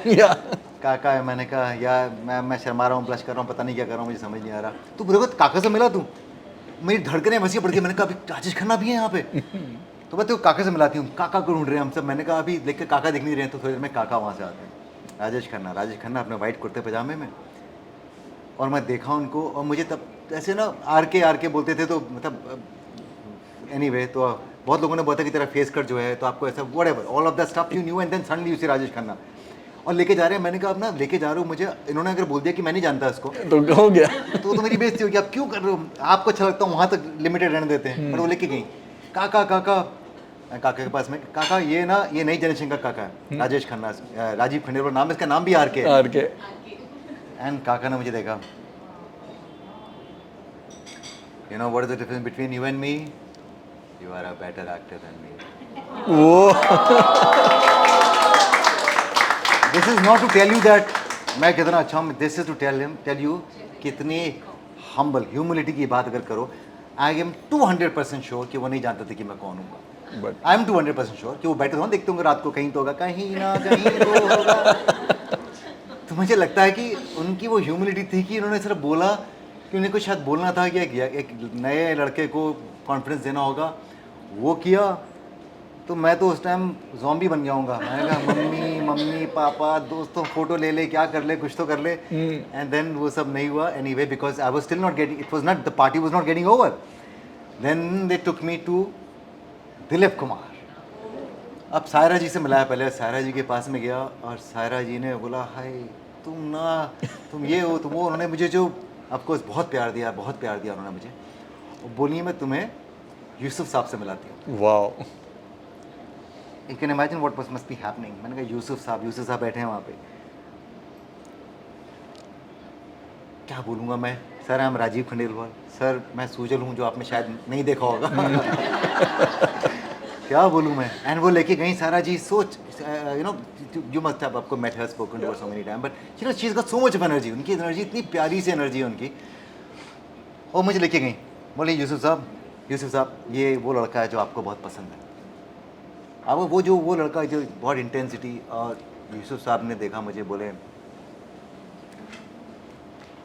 B: या
A: काका है। मैंने कहा यार मैं शर्मा रहा हूँ, ब्लश कर रहा हूँ, पता नहीं क्या कर रहा हूँ, मुझे समझ नहीं आ रहा। तू बोले काका से मिला तू? मेरी धड़कनें वैसी पड़ गई। मैंने कहा अभी राजेश खन्ना भी है यहाँ पे, तो मैं तो काका से मिलाती हूँ। काका को ढूंढ रहे हैं हम सब। मैंने कहा अभी देख के काका दिख नहीं रहे हैं, तो थोड़ी देर में काका वहाँ से आते हैं। राजेश खन्ना अपने वाइट कुर्ते पजामे में, और मैं देखा उनको और मुझे तब ऐसे ना आर के बोलते थे, तो मतलब एनीवे तो बहुत लोगों ने बोला कि तेरा फेस कट जो है तो आपको ऐसा whatever all of that stuff you knew and then suddenly you see Rajesh Khanna और लेके जा रहे हैं। मैंने कहा अब ना लेके जा रहे हो मुझे, इन्होंने अगर बोल दिया कि मैं नहीं जानता इसको
B: तो हो गया,
A: तो मेरी बेइज्जती होगी। आप क्यों कर रहे हो? आपको अच्छा लगता है वहाँ तक लिमिटेड रहने देते हैं, पर वो लेके गई। काका के पास में, काका ये ना ये नई जनरेशन का काका है, राजेश खन्ना, राजीव खंडेलवाल नाम है इसका, नाम भी आर के। एंड काका ने मुझे देखा, you know what is the difference between you and me? You are a better actor than me. This is not to tell you that मैं कितना अच्छा हूँ. This is to tell you कितनी हम्बल, ह्यूमिलिटी की बात अगर करो, I am 200% sure कि वो नहीं जानते थे कि मैं कौन हूँ।
B: बट
A: आई एम 200% श्योर कि वो बैठे होंगे, देखते होंगे रात को कहीं तो होगा, कहीं ना कहीं तो होगा। तो मुझे लगता है कि उनकी वो ह्यूमिलिटी थी कि उन्होंने सिर्फ बोला कि उन्हें कुछ शायद बोलना था कि एक नए लड़के को कॉन्फिडेंस देना होगा, वो किया। तो मैं तो उस टाइम ज़ॉम्बी बन गया हूँगा। मैंने कहा मम्मी मम्मी पापा दोस्तों फ़ोटो ले ले, क्या कर ले, कुछ तो कर ले। एंड देन वो सब नहीं हुआ anyway, because I was still not getting, it was not, the party was not getting over. Then they took me to Dilip Kumar. अब सायरा जी से मिलाया, पहले सायरा जी के पास में गया और सायरा जी ने बोला हाय तुम ये हो तुम वो। उन्होंने मुझे जो ऑफकोर्स बहुत प्यार दिया उन्होंने मुझे। और बोलिए मैं तुम्हें यूसुफ साहब से मिलाती हूँ।
B: Wow,
A: you can imagine what must be happening. मैंने कहा यूसुफ साहब बैठे हैं वहाँ पे, क्या बोलूँगा मैं। सर हम राजीव खंडेलवाल, सर मैं सूजल हूँ जो आपने शायद नहीं देखा होगा। क्या बोलूँ मैं। एंड वो लेके गई सारा जी, सोच you know you must have आपको met her, spoken to her so many time, but you know she is got so much of energy. उनकी एनर्जी इतनी प्यारी सी एनर्जी है उनकी। और मुझे लेके गई, बोले यूसुफ साहब ये वो लड़का है जो आपको बहुत पसंद है। अब वो लड़का जो बहुत इंटेंसिटी। और यूसुफ साहब ने देखा मुझे, बोले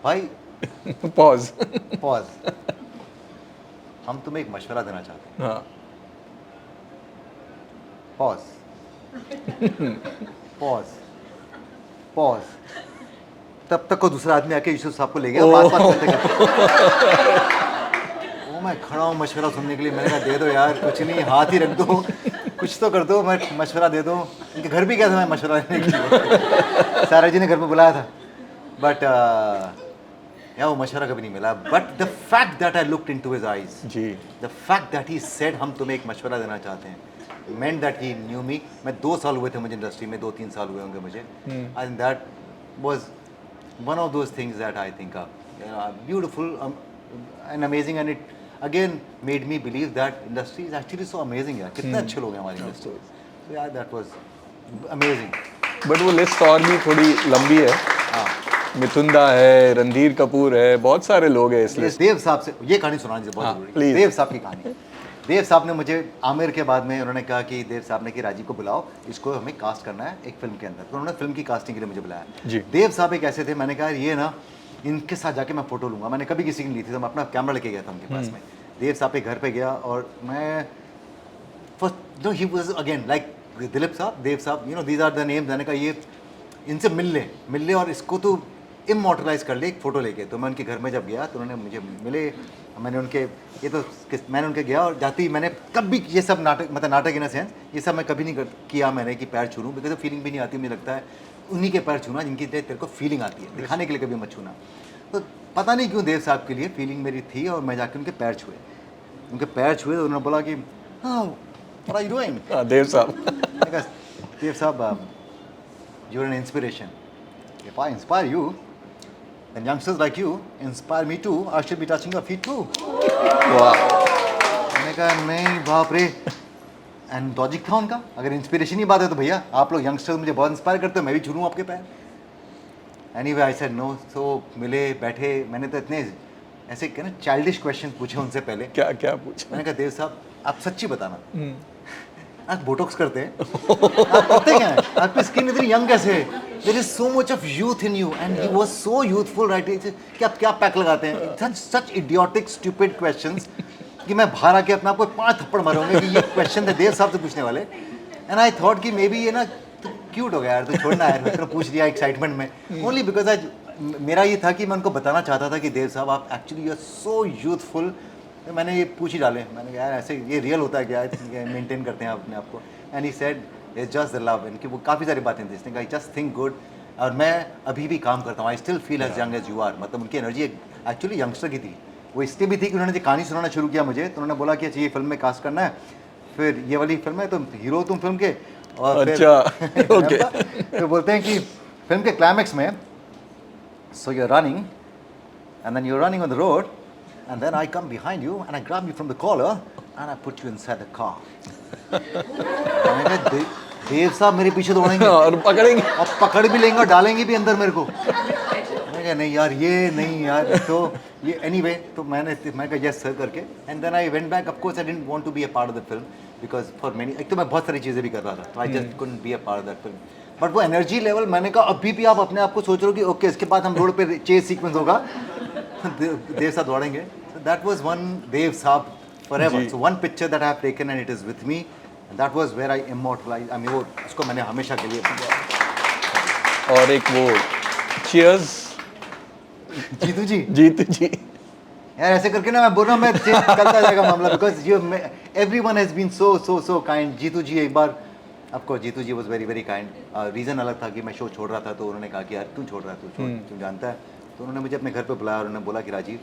A: भाई
B: पॉज।
A: हम तुम्हें एक मशवरा देना चाहते हैं।
B: हाँ,
A: पॉज। तब तक को दूसरा आदमी आके यूसुफ साहब को ले गया, बात करते ओ मैं खड़ा हूँ मशवरा सुनने के लिए। मैंने कहा दे दो यार, कुछ नहीं, हाथ ही रख दो, कुछ तो कर दो, मैं मशवरा दे दो। उनके घर भी गया था मैं मशवरा देने के लिए। सारा जी ने घर में बुलाया था, बट यार वो मशवरा कभी नहीं मिला। But the fact that I looked into his eyes,
B: जी,
A: the fact that he said हम तुम्हें एक मशवरा देना चाहते हैं, meant that he knew me। मैं 2 साल हुए थे मुझे इंडस्ट्री में, 2-3 साल हुए होंगे मुझे। and that was one of those things that I think are beautiful and amazing, and it again made me believe that industry is actually so amazing यार, कितने अच्छे लोग हैं हमारी industry. so yeah, that was amazing।
B: But वो list और भी थोड़ी लंबी है।
A: हाँ,
B: मिथुन दा है, रणधीर कपूर है, बहुत सारे लोग हैं इस लिस्ट।
A: देव साहब से ये कहानी सुनानी बहुत
B: हाँ,
A: जरूरी है।
B: please।
A: देव साहब की कहानी। देव साहब ने मुझे आमिर के बाद में उन्होंने कहा कि देव साहब ने कि राजीव को बुलाओ, इसको हमें कास्ट करना है एक फिल्म के अंदर। तो उन्होंने फिल्म की कास्टिंग के लिए मुझे बुलाया।
B: जी।
A: देव साहब एक ऐसे थे, मैंने कहा ये ना इनके साथ जाके मैं फोटो लूँगा। मैंने कभी किसी की नहीं ली थी, तो मैं अपना कैमरा लेके गया था उनके पास में। देव साहब के घर पे गया और मैं फर्स्ट ही वाज अगेन लाइक दिलीप साहब, देव साहब, you know these are the names. मैंने कहा ये इनसे मिल ले और इसको तो इमोर्टलाइज कर ले एक फ़ोटो लेके। तो मैं उनके घर में जब गया तो उन्होंने मुझे मिले, मैंने उनके गया और जाते ही मैंने कभी ये सब नाटक इन अ सेंस ये सब मैं कभी नहीं किया मैंने कि पैर छू लूँ, बिकॉज फीलिंग भी नहीं आती। मुझे लगता है उन्हीं के पैर छूना जिनकी तेरे को फीलिंग आती है, दिखाने के लिए कभी मत छूना। तो पता नहीं क्यों देव साहब के लिए फीलिंग मेरी थी और मैं जाके उनके पैर छुए तो उन्होंने बोला कि हाँ what are you doing?
B: देव साहब।
A: मैंने कहा देव साहब you are an inspiration. If I inspire you, then youngsters like you inspire me too. I should be touching your feet too.
B: वाह,
A: मैंने कहा नहीं बाप रे। एंड लॉजिक था उनका, अगर इंस्पिरेशन ही बात है तो भैया आप लोग यंगस्टर्स मुझे बहुत इंस्पायर करते हो, मैं भी छू लूँ आपके पैर। Anyway I said no. So मिले बैठे, मैंने तो इतने ऐसे क्या ना चाइल्डिश क्वेश्चन पूछे उनसे पहले।
B: क्या क्या पूछा?
A: मैंने कहा देव साहब आप सच्ची बताना, आप बोटॉक्स करते हैं? आप करते क्या हैं? आपकी स्किन इतनी यंग कैसे है? There is so much of youth in you and he was so youthful right. कि आप क्या पैक लगाते हैं? सच इडियोटिक स्टूपिड क्वेश्चंस कि मैं बाहर आके अपने आप को 5 थप्पड़ मारूंगा कि ये क्वेश्चन थे देव साहब से पूछने वाले। एंड आई थॉट कि मे बी ये ना क्यूट हो गया यार, तो छोड़ना यार, मैं पूछ लिया एक्साइटमेंट में ओनली बिकॉज आज मेरा ये था कि मैं उनको बताना चाहता था कि देव साहब आप actually you are so youthful. तो मैंने ये पूछ ही डाले, मैंने कहा यार ऐसे ये रियल होता है क्या, मेंटेन करते हैं आप अपने आप को? And he said it's just the love. इनकी वो काफ़ी सारी बातें थी, इसने कहा आई जस्ट थिंक गुड। और मैं अभी भी काम करता हूँ, I still feel as young as you are. मतलब उनकी एनर्जी एक्चुअली यंगस्टर की थी। वो इसलिए भी थी कि उन्होंने जो कहानी सुनाना शुरू किया मुझे, तो उन्होंने बोला कि अच्छा ये फिल्म में कास्ट करना है, फिर ये वाली फिल्म है तो हीरो तुम फिल्म के। और
B: अच्छा, ओके।
A: तो बोलते हैं कि फिल्म के क्लाइमैक्स में so you are running and then you are running on the road and then I come behind you and I grab you from the collar and I put you inside the car. मैंने कहा देव साहब मेरे पीछे दौड़ेंगे
B: और पकड़ेंगे।
A: और पकड़ भी लेंगे और डालेंगे भी अंदर मेरे को। मैंने कहा नहीं यार ये नहीं यार, तो ये एनीवे तो मैं कहा यस सर करके, and then I went back. Of course I didn't want to be a part of the film because for many, एक तो मैं बहुत सारी चीज़ें भी कर रहा था, तो I just couldn't B a part of that film. But वो एनर्जी लेवल, मैंने कहा अभी भी आप अपने आप को सोच रहे हो कि ओके इसके बाद हम रोड पे चेस सीक्वेंस होगा, देव साहब दौड़ेंगे. That was one Dev Sahab forever. So one picture that I have taken and it is with me, that was where I immortalise, I mean वो उसको मैंने हमेशा के लिए.
B: और एक वो चीयर्स
A: जीतू जी,
B: जीतू जी.
A: यार ऐसे करके ना मैं बोल रहा हूँ, मैं चलता जाएगा मामला, because you everyone has been so kind. Jeetu ji एक बार, आपको Jeetu ji was very kind. Reason अलग था कि मैं शो छोड़ रहा था, तो उन्होंने कहा कि यार क्यों छोड़ रहा है, तू छोड़, तू जानता है. तो उन्होंने मुझे अपने घर पे बुलाया और उन्होंने बोला कि राजीव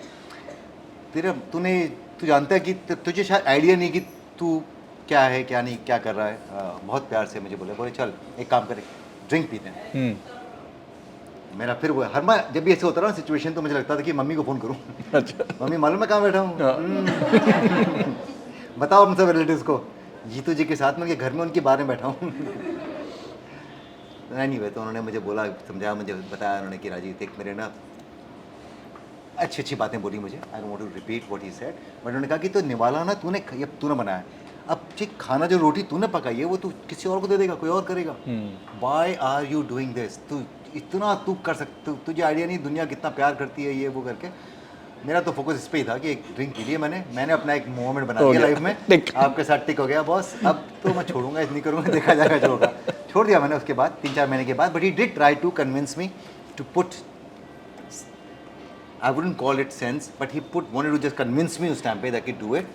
A: तू जानता है कि तुझे शायद आइडिया नहीं कि तू क्या है क्या नहीं क्या कर रहा है. बहुत प्यार से मुझे बोले चल एक काम करें, ड्रिंक पीते हैं. मेरा फिर वो हर मैं जब भी ऐसे होता रहा सिचुएशन, तो मुझे लगता था कि मम्मी को फ़ोन करूं.
B: अच्छा.
A: मम्मी मालूम मैं कहाँ बैठा हूँ, बताओ हम सब रिलेटिव्स को, जीतू जी के साथ में उनके घर में उनके बारे में बैठा हूँ. एनीवे तो उन्होंने मुझे बोला, समझाया, मुझे बताया उन्होंने कि राजीव देख मेरे ना अच्छी बातें बोली मुझे. I don't want to repeat what he said, but उन्होंने कहा कि तो निवाला ना तूने बनाया, अब ठीक खाना जो रोटी तूने पकाई है वो तू किसी और को दे देगा, कोई और करेगा. Why are you doing this, तू इतना तू कर सकते, तुझे आइडिया नहीं दुनिया कितना प्यार करती है, ये वो करके. मेरा तो फोकस इस पे ही था कि एक ड्रिंक पी लिया मैंने अपना एक मोमेंट बना लिया लाइफ में. आपके साथ टिक हो गया बॉस, अब तो मैं छोड़ूंगा, इतनी करूँगा, देखा जाएगा जो होगा. छोड़ दिया मैंने उसके बाद 3-4 महीने के बाद. But he did try to convince me to put, I wouldn't call it sense, but he wanted to just convince me उस टाइम पे that I could do it.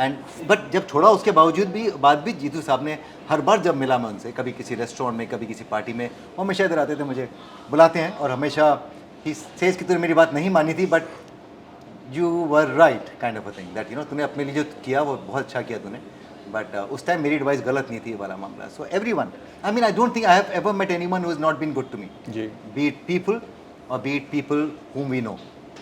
A: And but जब छोड़ा उसके बाद भी जीतू साहब ने हर बार जब मिला मैं उनसे, कभी किसी रेस्टोरेंट में, कभी किसी पार्टी में, वो हमेशा इधर आते थे, मुझे बुलाते हैं और हमेशा ही सेज कि तूने मेरी बात नहीं मानी थी, but you were right kind of a thing, that तूने अपने लिए जो किया वो बहुत अच्छा किया तूने. बट उस टाइम मेरी एडवाइस गलत नहीं थी वाला मामला. So everyone, I mean I don't think I have ever met anyone who has not been good to me, be it people और be it people whom we know.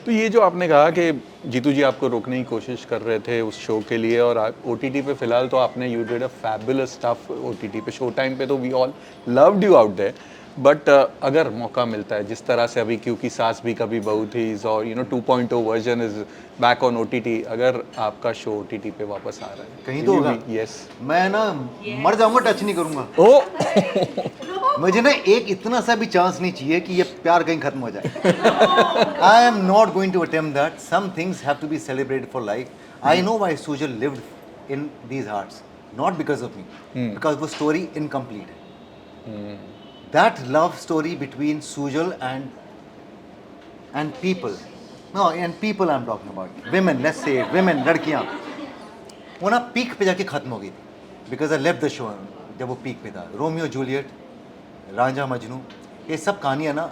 B: तो ये जो आपने कहा कि जीतू जी आपको रोकने की कोशिश कर रहे थे उस शो के लिए, और OTT पे फिलहाल तो आपने you did a fabulous stuff OTT पे, शो टाइम पे तो we all loved you out there. But अगर मौका मिलता है जिस तरह से अभी, क्योंकि सास भी कभी बहू थी और 2.0 version is back on OTT, अगर आपका शो OTT पे वापस आ रहा है
A: कहीं तो होगा.
B: यस,
A: मैं ना मर जाऊंगा, टच नहीं करूंगा. मुझे ना एक इतना सा भी चांस नहीं चाहिए कि ये प्यार कहीं खत्म हो जाए. I am not going to attempt that. Some things have to be celebrated for life. I know why Sujal lived in these hearts, not because of me, because वो स्टोरी इनकम्प्लीट है. That love story between Sujal and people, no and people I am talking about women, let's say women, लड़कियां, वो ना peak पे जाके खत्म हो गई थी because I left the show जब वो पीक पे था. रोमियो जूलियट, रांझा मजनू, ये सब कहानियाँ ना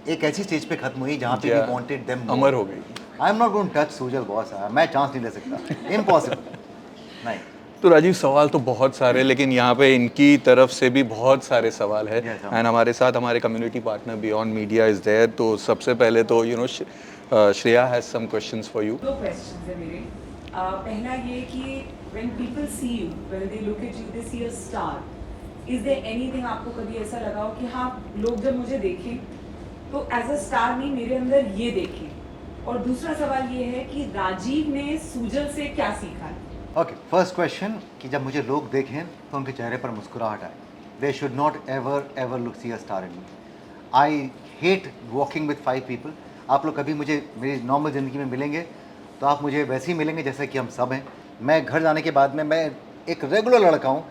A: एक ऐसी स्टेज पे खत्म हुई जहाँ पे वी वांटेड देम
B: अमर हो गई.
A: आई am not going touch Sujal boss, मैं चांस नहीं ले सकता, इम्पॉसिबल. नहीं.
B: तो राजीव, सवाल तो बहुत सारे, लेकिन यहाँ पे इनकी तरफ से भी बहुत सारे सवाल है. एंड हमारे साथ हमारे community partner beyond media is there. तो सबसे पहले तो Shreya has some questions for you.
D: 2 questions है मेरे. पहला ये कि when people see you, when they look at you, they see a star. Is there anything, आपको कभी ऐसा लगा हो कि हाँ लोग जब मुझे देखें तो एज अ स्टार नहीं, मेरे अंदर ये देखें? और दूसरा सवाल ये है कि राजीव ने सुजल से क्या सीखा है?
A: ओके, फर्स्ट क्वेश्चन कि जब मुझे लोग देखें तो उनके चेहरे पर मुस्कुराहट आए. They should not ever look see a star in me. I hate walking with 5 people. आप लोग कभी मुझे मेरी नॉर्मल ज़िंदगी में मिलेंगे तो आप मुझे वैसे ही मिलेंगे जैसे कि हम सब हैं. मैं घर जाने के बाद में मैं एक रेगुलर लड़का हूँ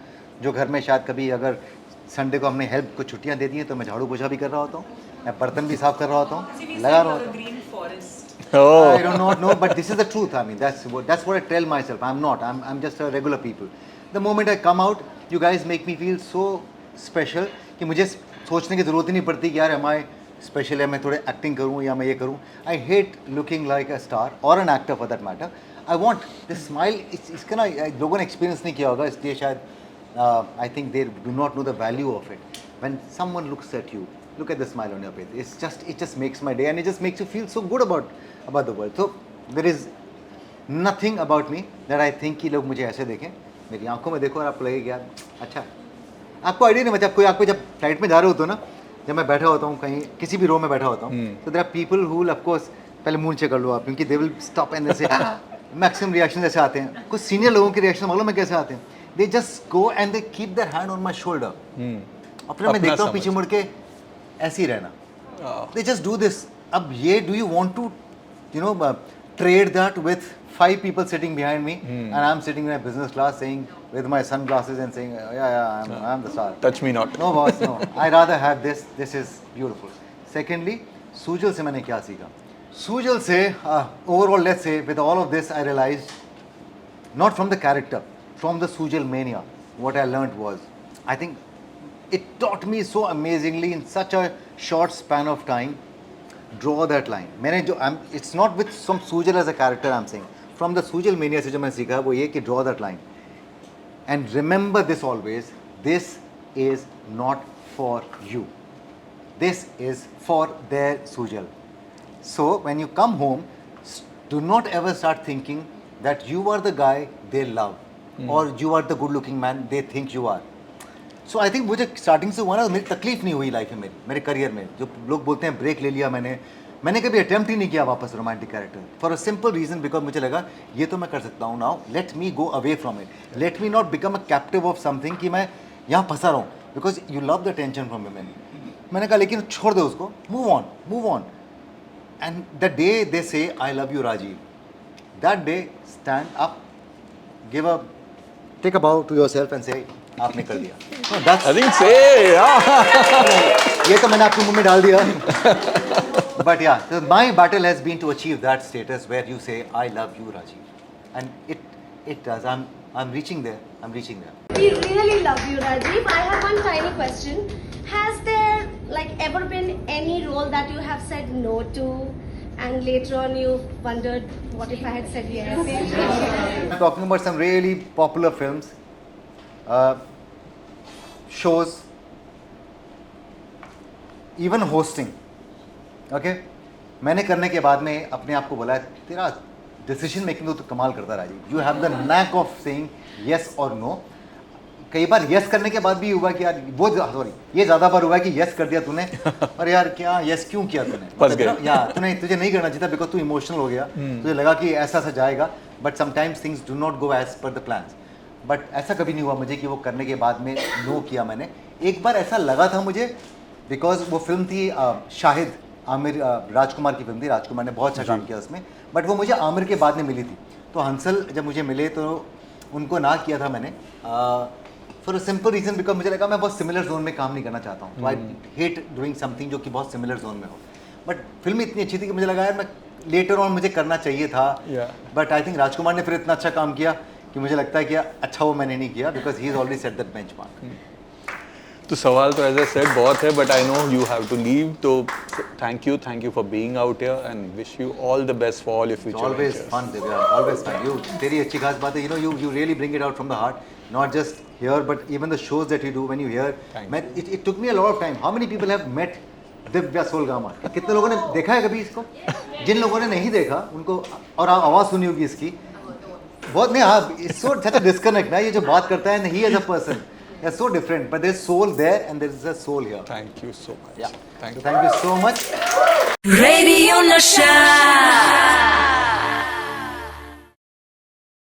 A: जो घर में शायद कभी अगर संडे को हमने हेल्प को छुट्टियाँ दे दी हैं तो मैं झाड़ू पोछा भी कर रहा होता हूँ, मैं बर्तन भी साफ कर रहा होता हूँ, लगा रहा होता हूँ. I do not know, but this is the truth. I mean, that's what I tell myself. I'm just a regular people. The moment I come out, you guys make me feel so special कि मुझे सोचने की ज़रूरत ही नहीं पड़ती कि यार am I special है, मैं थोड़े एक्टिंग करूँ या मैं ये करूँ. I hate looking like a star or an actor for that matter. I want this smile. इसका ना लोगों ने एक्सपीरियंस नहीं किया होगा, इसलिए शायद I think they do not know the value of it. When someone looks at you, look at the smile on your face. It just makes my day, and it just makes you feel so good about the world. So there is nothing about me that I think कि लोग मुझे ऐसे देखें. मेरी आंखों में देखो और आपको लगेगा यार अच्छा. आपको आइडिया नहीं, मतलब कोई आपको जब फ्लाइट में जा रहे हो तो ना जब मैं बैठा होता हूँ कहीं किसी भी रो में बैठा होता हूँ तो there are people who of course पहले मुंह चेक कर लो आप, क्योंकि they will stop and say maximum reaction ऐसे आते हैं. कुछ सीनियर लोगों के रिएक्शन मालूम है कैसे आते हैं? They just go and they keep their hand on my shoulder. अपने मैं देखता हूँ पीछे मुड़ के ऐसे ही रहना. They just do this. अब ये do you want to, trade that with 5 people sitting behind me and I'm sitting in a business class saying with my sunglasses and saying I'm the star.
B: Touch me not.
A: No boss, no. I rather have this. This is beautiful. Secondly, Sujal से मैंने क्या सीखा? Sujal से overall, let's say with all of this I realized not from the character, from the Sujal mania, what I learned was I think it taught me so amazingly in such a short span of time. Draw that line. मैंने जो it's not with some Sujal as a character I'm saying. From the Sujal mania से जो मैंने सीखा वो ये कि draw that line. And remember this always. This is not for you. This is for their Sujal. So when you come home, do not ever start thinking that you are the guy they love or you are the good-looking man they think you are. So I think मुझे starting से हुआ ना, मेरी तकलीफ नहीं हुई life में, मेरे करियर में. जो लोग बोलते हैं ब्रेक ले लिया मैंने कभी अटेम्प्ट ही नहीं किया वापस romantic character, for a simple reason, because मुझे लगा ये तो मैं कर सकता हूँ. Now let me go away from it, let me not become a captive of something कि मैं यहाँ फंसा रहा हूँ, because you love the tension from women. मैंने कहा लेकिन छोड़ दो उसको, move on. And the day they say I love you Rajiv, that day stand up, give a take a बाउ टू योरसेल्फ एंड से आपने कर दिया.
B: I think say
A: ये तो मैंने आपके मुंह में डाल दिया. But yeah, so my battle has been to achieve that status where you say I love you Rajiv, and it does. I'm reaching there.
E: We really love you, Rajiv. I have one tiny question. Has there ever been any role that you have said no to, and later on you wondered, what if I had said yes?
A: I'm talking about some really popular films, shows, even hosting. Okay? मैंने करने के बाद में अपने आप को बोला तेरा डिसीजन मेकिंग तो कमाल करता Rajiv. You have the knack of saying yes और नो. कई बार यस करने के बाद भी हुआ कि यार ये ज़्यादा बार हुआ कि यस कर दिया तूने और यार क्या यस क्यों किया तूने, यार तुझे नहीं करना चाहिए बिकॉज तू इमोशनल हो गया, तुझे लगा कि ऐसा जाएगा. But sometimes things do not go as per the plans. But ऐसा कभी नहीं हुआ मुझे कि वो करने के बाद में नो किया मैंने. एक बार ऐसा लगा था मुझे, बिकॉज वो फिल्म थी शाहिद, आमिर राजकुमार की फिल्म थी. राजकुमार ने बहुत अच्छा काम किया उसमें, बट वो मुझे आमिर के बाद में मिली थी. तो हंसल जब मुझे मिले तो उनको ना किया था मैंने, for a simple reason, because मुझे लगा मैं बहुत सिमिलर जोन में काम नहीं करना चाहता हूँ. तो आई हेट डूइंग समथिंग जो कि बहुत सिमिलर जोन में हो. बट फिल्म इतनी अच्छी थी कि मुझे लगा यार मैं लेटर ऑन मुझे करना चाहिए था. बट आई थिंक राजकुमार ने फिर इतना अच्छा काम किया कि मुझे लगता है कि अच्छा वो मैंने नहीं किया, because he is already set that benchmark.
B: तो सवाल तो एज आई सेड बहुत है, but I know you have to leave. तो thank you for being out here and wish you all the best for all your future.
A: Always fun Divya, always fun. You तेरी अच्छी खास बात है, you really bring it out from the heart, not just here but even the shows that you do when you hear. It took me a lot of time. How many people have met Divya Solgama? कितने लोगों ने देखा है कभी इसको? जिन लोगों ने नहीं देखा उनको, और आवाज़ सुनी होगी इसकी बहुत नहीं. हाँ, it's so such a disconnect ना, ये जो बात करता है he as a person is so different, but there's soul there and there is a soul here.
B: Thank you so much.
A: Yeah. Thank you so much.
C: Radio Nasha.